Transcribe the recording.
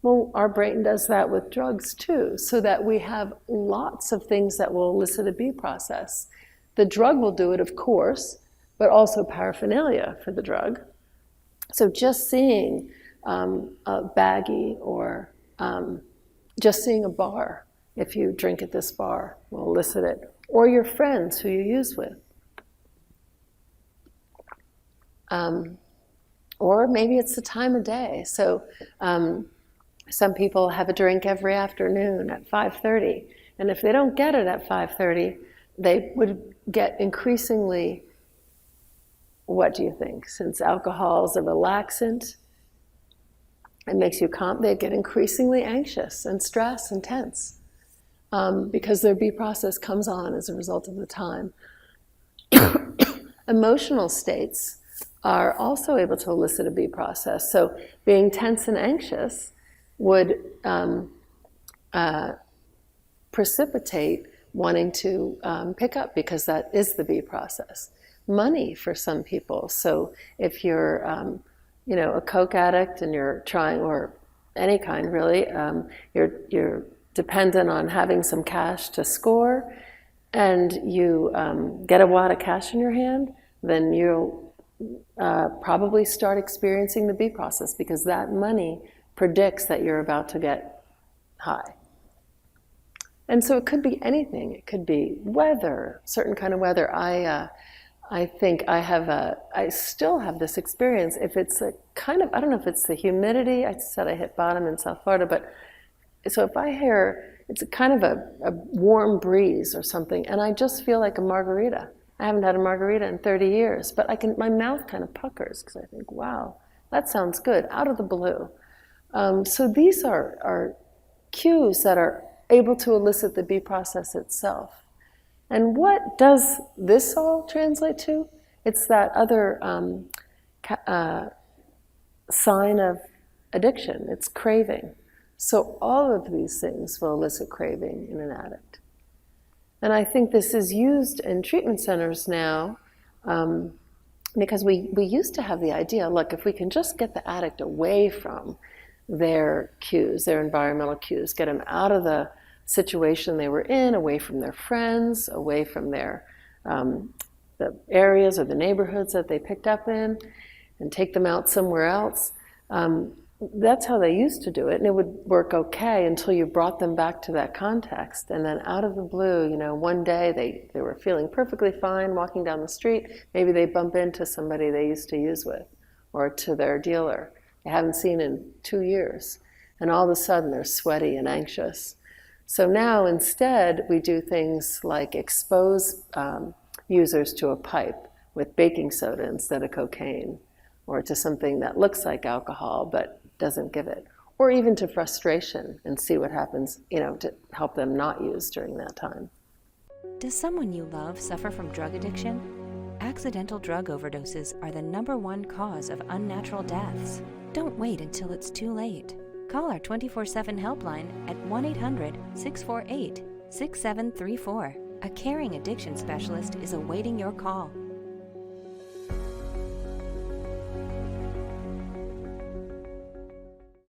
Well, our brain does that with drugs too, so that we have lots of things that will elicit a B process. The drug will do it, of course, but also paraphernalia for the drug. So just seeing a baggie or just seeing a bar, if you drink at this bar, will elicit it. Or your friends who you use with. Or maybe it's the time of day. So some people have a drink every afternoon at 5:30. And if they don't get it at 5:30, they would get increasingly, what do you think? Since alcohol is a relaxant, it makes you they get increasingly anxious and stressed and tense because their B process comes on as a result of the time. Emotional states are also able to elicit a B process. So being tense and anxious would precipitate wanting to pick up, because that is the B process. Money for some people. So if you're a Coke addict and you're trying, or any kind really, you're dependent on having some cash to score, and you get a wad of cash in your hand, then you'll probably start experiencing the B process, because that money predicts that you're about to get high. And so it could be anything. It could be weather, certain kind of weather. I think I still have this experience. If it's a kind of, I don't know if it's the humidity. I said I hit bottom in South Florida, but so if I hear it's a kind of a warm breeze or something, and I just feel like a margarita. I haven't had a margarita in 30 years, but my mouth kind of puckers because I think, wow, that sounds good, out of the blue. So these are cues that are able to elicit the B process itself. And what does this all translate to? It's that other sign of addiction. It's craving. So all of these things will elicit craving in an addict. And I think this is used in treatment centers now because we used to have the idea, look, if we can just get the addict away from their cues, their environmental cues, get them out of the situation they were in, away from their friends, away from their the areas or the neighborhoods that they picked up in, and take them out somewhere else. That's how they used to do it, and it would work okay until you brought them back to that context. And then out of the blue, one day they were feeling perfectly fine walking down the street. Maybe they bump into somebody they used to use with, or to their dealer they haven't seen in 2 years. And all of a sudden they're sweaty and anxious. So now instead we do things like expose users to a pipe with baking soda instead of cocaine, or to something that looks like alcohol but doesn't give it, or even to frustration, and see what happens, to help them not use during that time. Does someone you love suffer from drug addiction? Accidental drug overdoses are the #1 cause of unnatural deaths. Don't wait until it's too late. Call our 24/7 helpline at 1-800-648-6734. A caring addiction specialist is awaiting your call.